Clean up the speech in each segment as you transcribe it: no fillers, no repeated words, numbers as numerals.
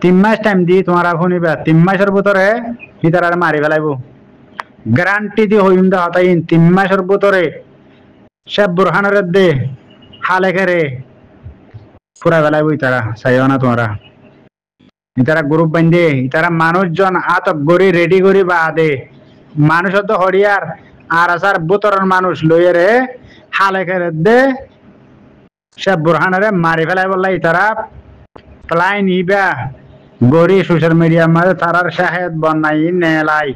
3 মাস time দি তোমার শুনিবা 3 মাসের ভিতরে ইতারা মারি ফেলাইব গ্যারান্টি দি হইম দা হতাই 3 মাসের ভিতরে সে বুরহানের দে হালে খেরে পুরা ফেলাইব ইতারা চাইও না তোমরা ইতারা গ্রুপ বান্ধে ইতারা মানুষজন আতক গড়ি রেডি করি বা দে মানুষ তো হরিয়ার আর আসার বুতরের মানুষ লইয়ে হালে খেরে দে সে বুরহানের মারি ফেলাই বললাই ইতারা প্লাই নিবা গড়ি সোশ্যাল মিডিয়ার মাঝে তারার শাহেদ বন্যাই নেলাই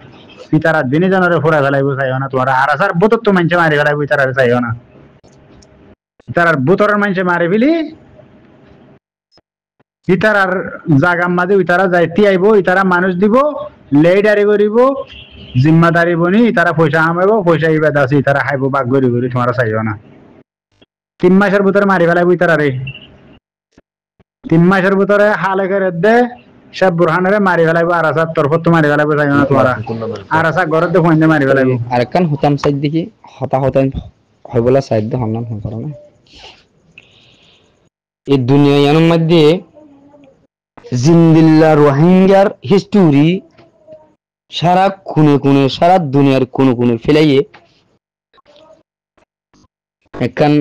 ইতারা দিনে জনরে ফুরা ফেলাইব চাইও না তোমরা আর আসার বুতর তো মানুষে মারি ফেলাইব ইতারা চাইও না ইতারার বুতরের মানুষে মারি ফেলি ইতারার জাগার মাঝে ইতারা যাইতে আইব ইতারা মানুষ দিব লেইডারি করিব জিম্মাদারি বনি ইতারা পয়সা হামাইব পয়সা ইবাদ আছে ইতারা খাইব বাগ গড়ি গড়ি তোমরা চাইও না 3 মাসের ভিতরে মারি ফেলাইব ইতারা রে 3 মাসের ভিতরে হালে করে দে সব বুরহানের মারি ফেলাইব আর আসার তরফত তো মারি ফেলাইব চাইও না তোমরা আর আসা ঘরের তো ফোন মারি ফেলাইব আরেকখান হতাম সাইড দেখি হতাম হয় বলা সাইড দিয়ে হন্নাম হয় কারণ এই দুনিয়ার মধ্যে জিন্দিল্লা রোহিঙ্গার হিস্টোরি সারা কোনে কোনে সারা দুনিয়ার কোনে কোনে ফেলাইয়ে একখান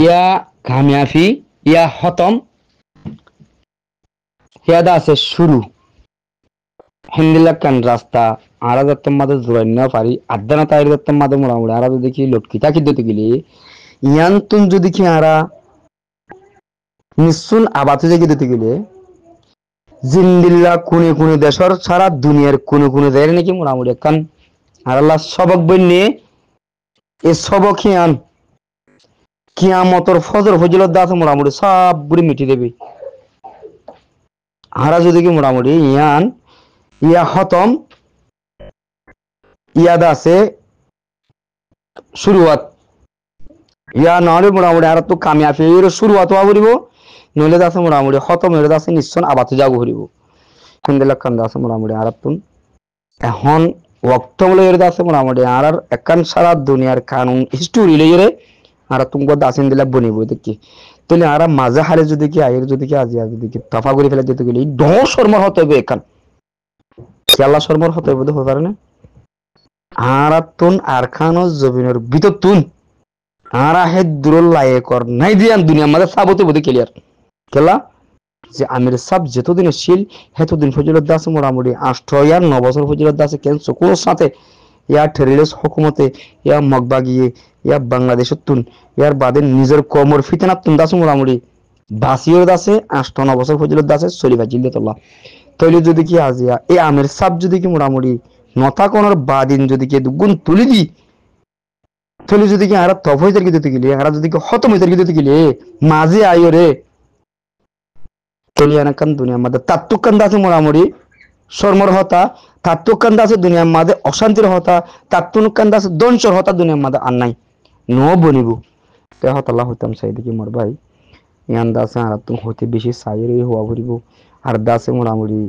ইয়া কামিয়াফি ইয়া হতম ইয়াদা আছে শুরু হিন্দিলা কান রাস্তা আরা যাত্তম মাদে জোরাই না পারি আদানা তাইর যাত্তম মাদে মোড়ামুড়ি আরা যদি কি লটকিতা কি দিতে গেলে ইয়ান তুন যদি কি আরা নিশ্চুন আবাতে যে দিতে গেলে জিন্দিল্লা কোনে কোনে দেশর সারা দুনিয়ার কোনে কোনে দেয় নাকি মোড়ামুড়ি কান আর আল্লাহ সবক বন্যে এ সবক হিয়ান কিয়ামতর ফজর ফজিলত দাস মোড়ামুড়ি সব বুড়ি মিটি দেবে হারা যদি কি মোড়ামুড়ি ইয়ান ইয়া হতম ইয়াদা আছে শুরুয়াত ইয়া নহলে মোড়ামুড়ি আর তো কামিয়াফি এর শুরুয়াত হওয়া বলিব নইলে দাসে মোড়ামুড়ি খতম হয়ে দাসে নিশ্চয় আবাতে যাবো হরিব হিন্দিলা কান দাসে মোড়ামুড়ি আর তুন এখন ওয়াক্তম লইরে দাসে মোড়ামুড়ি আর একান সারা দুনিয়ার কানুন হিস্টোরি লইরে আর তুমি দাসিন দিলা বনিব দেখি তাহলে আর মাঝে হারে যদি কি আয়ের যদি কি আজি যদি কি তফা করে ফেলে দিতে গেলে দশ শর্মার হতে হবে এখান খেলা শর্মার হতে হবে হতে পারে না আর তুন আর খানো জবিনের ভিতর তুন আর হে দূর লায়ে কর নাই দিয়ান দুনিয়া মাঝে সাবতে বোধে ক্লিয়ার খেলা যে আমির সাব যতদিন ছিল হেতদিন ফজিলত দাস মোটামুটি 8 আর 9 বছর ফজিলত দাস কেন কোন সাথে ইয়া টেরিলস হুকুমতে ইয়া মগবাগিয়ে ইয়া বাংলাদেশের তুন ইয়ার বাদে নিজের কমর ফিতনাত তুন দাস মোটামুটি বাসিও দাসে 8-9 বছর ফজিলত দাসে চলিবা জিল্লাতুল্লাহ তৈলি যদি কি আজিয়া এই আমির সাব যদি কি মোটামুটি নতা কোনর বাদিন যদি কি গুণ তুলি দি তৈলি যদি কি আর তফাইতের কি দিতে গেলে আর যদি কি খতমইতের কি দিতে গেলে মাঝে আইও রে তৈলি আনাকান দুনিয়ার মধ্যে তাত্তুকান দাসে মোটামুটি শর্মর হতা তাত্তুকান দাসে দুনিয়ার মধ্যে অশান্তির হতা তাত্তুকান দাসে দঞ্চর হতা দুনিয়ার মধ্যে আর নাই নো বনিব তে হতাল্লাহ হইতাম চাই দেখি মোর ভাই ইয়ান দাসে আর তুমি হতে বেশি চাইরে হওয়া ভরিব আর দাসে মোটামুটি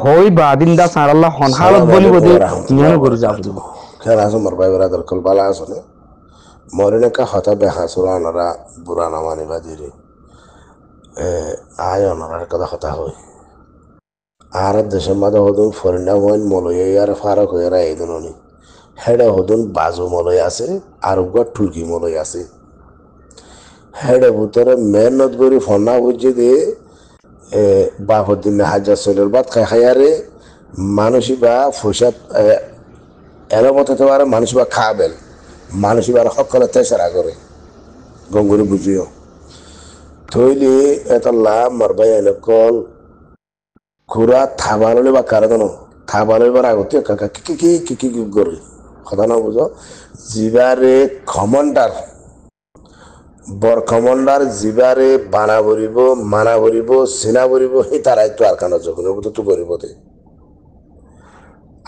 হই বাদিন দাস আর আল্লাহ হনহালত বনিব দে নিয়ানো করে যাব খেলা আছে মোর ভাই বরাদর কল বালা আছে মরিনে কা হতা বেহা সুরানরা বুরানা মানি বাজিরে আয় অনার কথা হতা হয় আর দেশের মাঝে হদুন ফরিনা ওয়াইন মলয় আর ফারক হয়ে এই দুনি হেডে হদুন বাজু মলয় আছে আর উগা টুলকি মলয় আছে হেডে ভিতরে মেহনত করি ফনা বুঝে দিয়ে বাপর দিন হাজার চলের বাদ খাই খাইয়ারে মানুষই বা ফসাদ এর মতো তো আর মানুষ বা খাবেন মানুষই বা সকলে তেসারা করে গঙ্গুরি বুঝিও থইলি এতলা মারবাই এনকল খুরা থাবাললে বা কারণ থাবালে বার আগতে কাকা কি কি কি কি কি করে কথা না বুঝো জিবারে কমান্ডার বর কমান্ডার জিবারে বানা ভরিব মানা ভরিব সিনা ভরিব এই তারাই তো আর কানা যখন তো ভরিব দে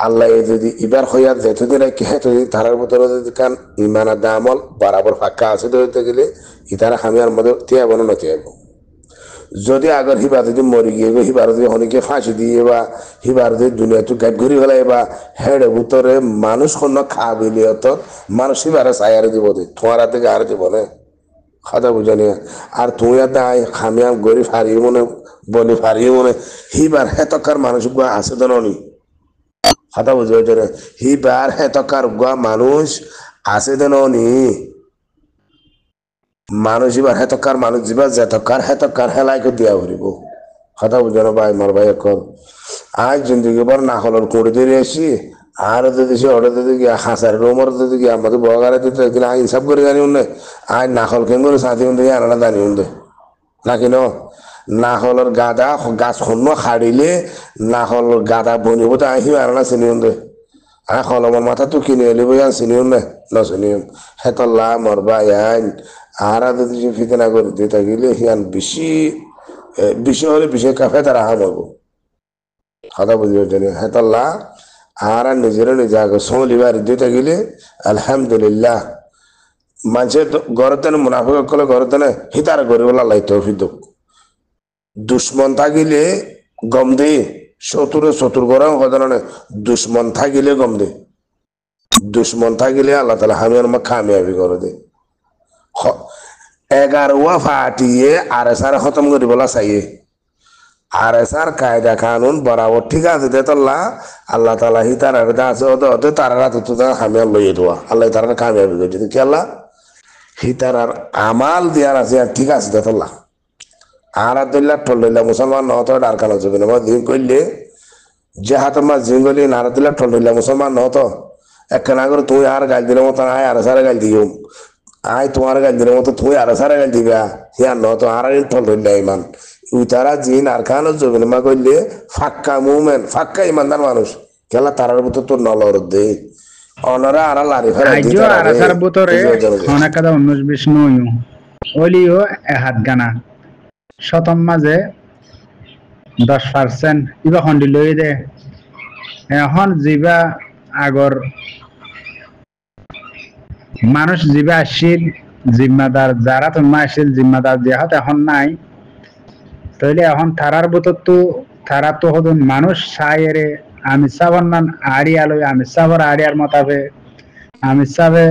আল্লাহ যদি এবার হইয়ার যেতদিন কি হেতদিন তারার ভিতরে যদি কান ইমানা দামল বরাবর ফাঁকা আছে ধরতে গেলে ইতারা খামিয়ার মধ্যে তিয়াব না তিয়াব যদি আগর হিবা যদি মরি গিয়ে হিবার যদি অনেকে ফাঁসি দিয়ে বা হিবার যদি দুনিয়া তো গাইব ঘুরি ফেলাই বা হেডে ভিতরে মানুষ কোনো খাবিলি অত মানুষ হিবারে চাইয়ারে দিব দে তোমার থেকে আর দিব না কথা বুঝানি আর তুই তাই খামিয়াম গরিব হারিয়ে মনে বলি হারিয়ে মনে হিবার হেতকার মানুষ আছে তো ননি কথা বুঝে ওইটারে হিবার হেতকার মানুষ আছে তো ননি মানুষ এবার হেতকার মানুষ যাবা হেতকার হেলাইকে দিয়া ভরিব কথা বুঝানো ভাই মার ভাই এখন আজ জিন্দগি বর না হলর করে দিয়ে আসি আর যদি সে অর্ডার দিতে গিয়া হাসার রোমর দিতে গিয়া আমাদের বগারে দিতে কিন্তু আই হিসাব করে জানি উন্নে আই না হল কেন করে সাথে উন্নে আনারা জানি উন্নে নাকি ন না হলর গাদা গাছ খন্ন হারিলে না হল গাদা বনিব তো আহি আনারা চিনি উন্নে আই হলমর মাথা তো কিনে এলি বই চিনি উন্নে ন চিনি হেতল্লা মরবা আইন আর যদি সে ফিতনা করে দিতে গেলে হিয়ান বেশি হলে বেশি কাফে তারা হাম হবো কথা বুঝবে জানি হেতল্লা আর নিজের নিজে আগে সমলিবার দিতে গেলে আলহামদুলিল্লাহ মানুষের ঘরতে মুনাফিক করলে ঘরতে হিতার গরিবলা লাই তৌফিক দুশ্মন থাকিলে গম দে চতুর গরম কথা দুশ্মন থাকিলে গম দে দুশ্মন থাকিলে আল্লাহ তালা আমি আমার খামিয়াবি করে দে 11 ফাটিয়ে আর সার খতম করি বলা চাইয়ে আর সার কায়দা কানুন বরাবর ঠিক আছে দেতল্লা আল্লাহ তালা হি তার আছে ওতে তারা তো হামিয়াল লইয়ে দেওয়া আল্লাহ তারা কামিয়াবি করে দিতে কি আল্লাহ হি তার আমাল দেওয়ার আছে আর ঠিক আছে দেতল্লা আর আদুল্লাহ ঠল্লা মুসলমান নহত আর কালো যাবে না দিন করলে যে হাত মা জিঙ্গলি নারাদুল্লাহ ঠল্লা মুসলমান নহত একখানা করে তুই আর গাল দিলে মতো আয় আর সারা গাল দিও আয় তোমার গাল দিলে মতো তুই আর সারা গাল দিবা হিয়ার নহত আর ঠল্লা ইমান তারা জিন আর খানো জমিন মা করলে ফাক্কা মুভমেন্ট ফাক্কা ইমানদার মানুষ খেলা তারার ভিতর তোর নলর দে অনরা আর লারি ফেরা আইজো আরাসার ভিতরে অনেক কথা 19-20 নইও ওলিও হাত গানা শতম মাঝে 10% ইবা খন্ডি লই দে এখন জিবা আগর মানুষ জিবা আসিল জিম্মাদার যারা তোমা আসিল জিম্মাদার দেহাত এখন নাই তাইলে এখন থারার ভিতর তো থারা তো হদুন মানুষ সাইরে আমি সাবন মান আড়িয়া লই আমি সাবর আড়িয়ার মতাবে আমি সাবে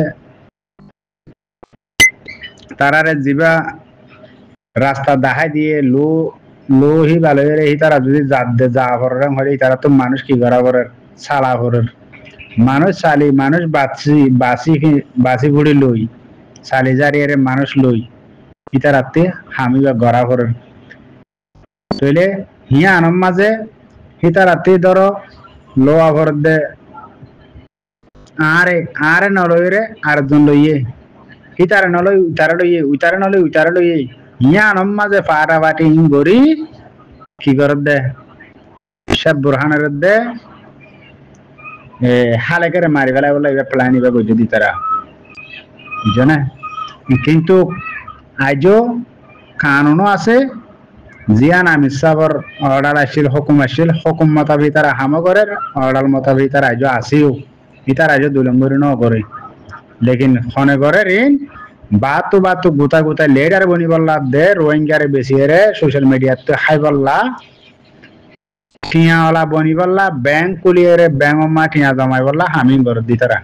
তারারে জিবা রাস্তা দেখাই দিয়ে লোহি ভালো হি তারা যদি যা ভরেন হলে তারা তো মানুষ কি করা করে সালা ভরের মানুষ সালি মানুষ বাসি ফুড়ি লই সালি জারিয়ারে মানুষ লই ইতারাতে হামি বা গড়া ভরের তইলে হিয়া আনম মাঝে হিতারাতে ধরো লোয়া ভর দে আরে নলইরে আরেকজন লইয়ে হিতারে নলই উতারে লইয়ে হিয়া আনম মাঝে ফাটা বাটি গড়ি কি কর দে সব বুরহানের দে হালে করে মারি ফেলা বলে এবার প্লানি বা গজে দি তারা বুঝে কিন্তু আজও কানুনও আছে জিয়ান আমি সাবর অর্ডার আসিল হুকুম মোতাবেক তারা হামো করে অর্ডার মোতাবেক তারা আজও আসিও ইতার আজও দুলম্বরি ন করে লেকিন ফনে করে ঋণ বাতু গুতা লেডার বনি বললা দে রোহিঙ্গারে বেশি রে সোশ্যাল মিডিয়াতে হাই বললা টিয়াওয়ালা বনি বললা ব্যাংক কুলিয়ে রে ব্যাংক মা টিয়া জমাই বললা হামি করে দি তারা